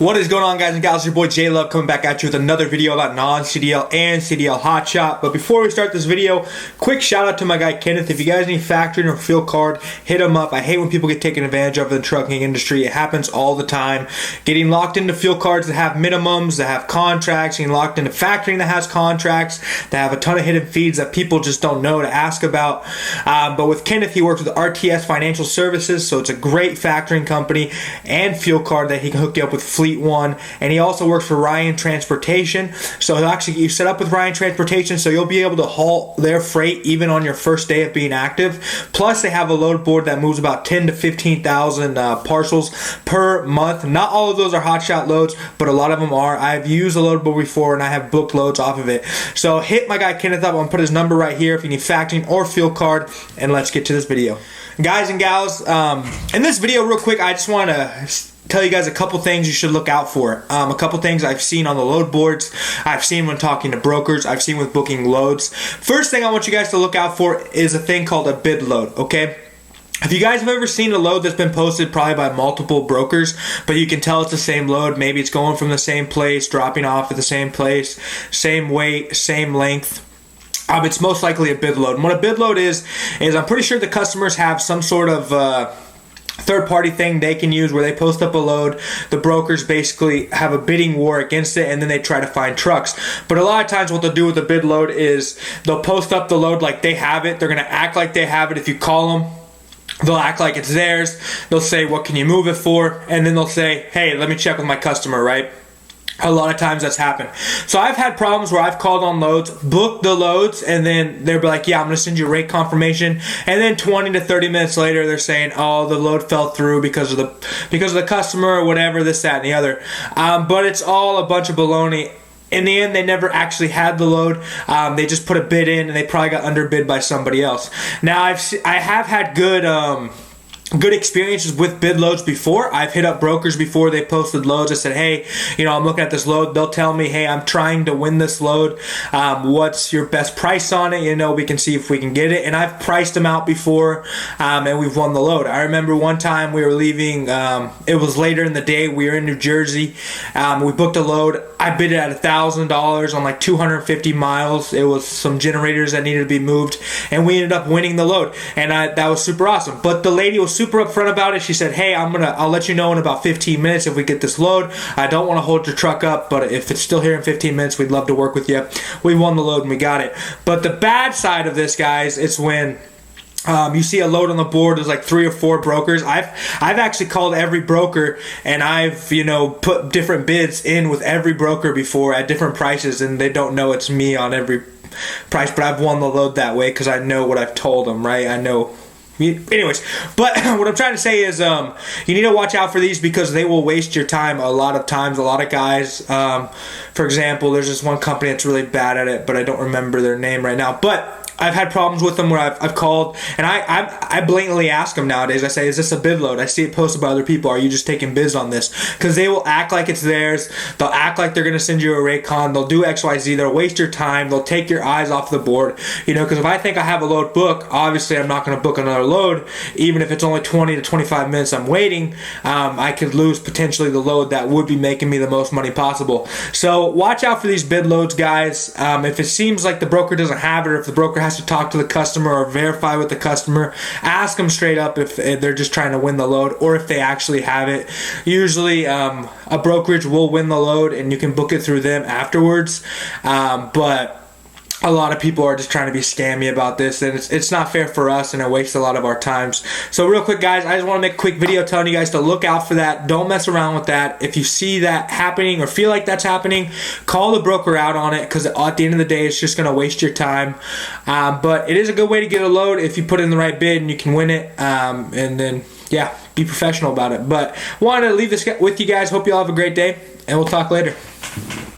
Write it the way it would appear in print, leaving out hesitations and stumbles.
What is going on, guys and gals? Your boy J Love coming back at you with another video about non-CDL and CDL Hotshot. But before we start this video, quick shout out to my guy Kenneth. If you guys need factoring or fuel card, hit him up. I hate when people get taken advantage of in the trucking industry. It happens all the time. Getting locked into fuel cards that have minimums, that have contracts, getting locked into factoring that has contracts, that have a ton of hidden fees that people just don't know to ask about. But with Kenneth, he works with RTS Financial Services, so it's a great factoring company and fuel card that he can hook you up with Fleet One, and he also works for Ryan Transportation. So he'll actually get you set up with Ryan Transportation, so you'll be able to haul their freight even on your first day of being active. Plus, they have a load board that moves about 10 to 15,000 parcels per month. Not all of those are Hotshot loads, but a lot of them are. I've used a load board before, and I have booked loads off of it. So hit my guy Kenneth up. I'm gonna put his number right here if you need factoring or fuel card, and let's get to this video. Guys and gals, in this video, real quick, I just want to tell you guys a couple things you should look out for. A couple things I've seen on the load boards, I've seen when talking to brokers, I've seen with booking loads. First thing I want you guys to look out for is a thing called a bid load, okay? If you guys have ever seen a load that's been posted probably by multiple brokers, but you can tell it's the same load, maybe it's going from the same place, dropping off at the same place, same weight, same length, it's most likely a bid load. And what a bid load is I'm pretty sure the customers have some sort of third-party thing they can use where they post up a load. The brokers basically have a bidding war against it, and then they try to find trucks. But a lot of times what they'll do with the bid load is they'll post up the load like they have it. They're going to act like they have it. If you call them, they'll act like it's theirs. They'll say, what can you move it for? And then they'll say, hey, let me check with my customer, right? A lot of times that's happened. So I've had problems where I've called on loads, booked the loads, and then they'll be like, yeah, I'm going to send you a rate confirmation. And then 20 to 30 minutes later, they're saying, oh, the load fell through because of the customer or whatever, this, that, and the other. But it's all a bunch of baloney. In the end, they never actually had the load. They just put a bid in, and they probably got underbid by somebody else. Now, I have had good experiences with bid loads before. I've hit up brokers before they posted loads. I said, hey, I'm looking at this load. They'll tell me, hey, I'm trying to win this load. What's your best price on it? We can see if we can get it. And I've priced them out before, and we've won the load. I remember one time we were leaving. It was later in the day. We were in New Jersey. We booked a load. I bid it at $1,000 on like 250 miles. It was some generators that needed to be moved, and we ended up winning the load. And that was super awesome. But the lady was super upfront about it. She said, hey, I'll let you know in about 15 minutes if we get this load. I don't want to hold your truck up, but if it's still here in 15 minutes, we'd love to work with you. We won the load and we got it. But the bad side of this, guys, it's when you see a load on the board. There's like 3 or 4 brokers. I've actually called every broker, and I've put different bids in with every broker before at different prices, and they don't know it's me on every price. But I've won the load that way because I know what I've told them, right? I know. Anyways, but what I'm trying to say is you need to watch out for these because they will waste your time a lot of times. A lot of guys, for example, there's this one company that's really bad at it, but I don't remember their name right now. But I've had problems with them where I've called, and I blatantly ask them nowadays. I say, is this a bid load? I see it posted by other people. Are you just taking bids on this? Because they will act like it's theirs. They'll act like they're going to send you a rate con. They'll do X, Y, Z. They'll waste your time. They'll take your eyes off the board. Because if I think I have a load booked, obviously I'm not going to book another load. Even if it's only 20 to 25 minutes I'm waiting, I could lose potentially the load that would be making me the most money possible. So watch out for these bid loads, guys. If it seems like the broker doesn't have it, or if the broker has to talk to the customer or verify with the customer, ask them straight up if they're just trying to win the load or if they actually have it. Usually a brokerage will win the load and you can book it through them afterwards, but a lot of people are just trying to be scammy about this, and it's not fair for us, and it wastes a lot of our times. So real quick, guys, I just want to make a quick video telling you guys to look out for that. Don't mess around with that. If you see that happening or feel like that's happening, call the broker out on it, because at the end of the day, it's just going to waste your time. But it is a good way to get a load if you put in the right bid and you can win it. And then, yeah, be professional about it. But wanted to leave this with you guys. Hope you all have a great day, and we'll talk later.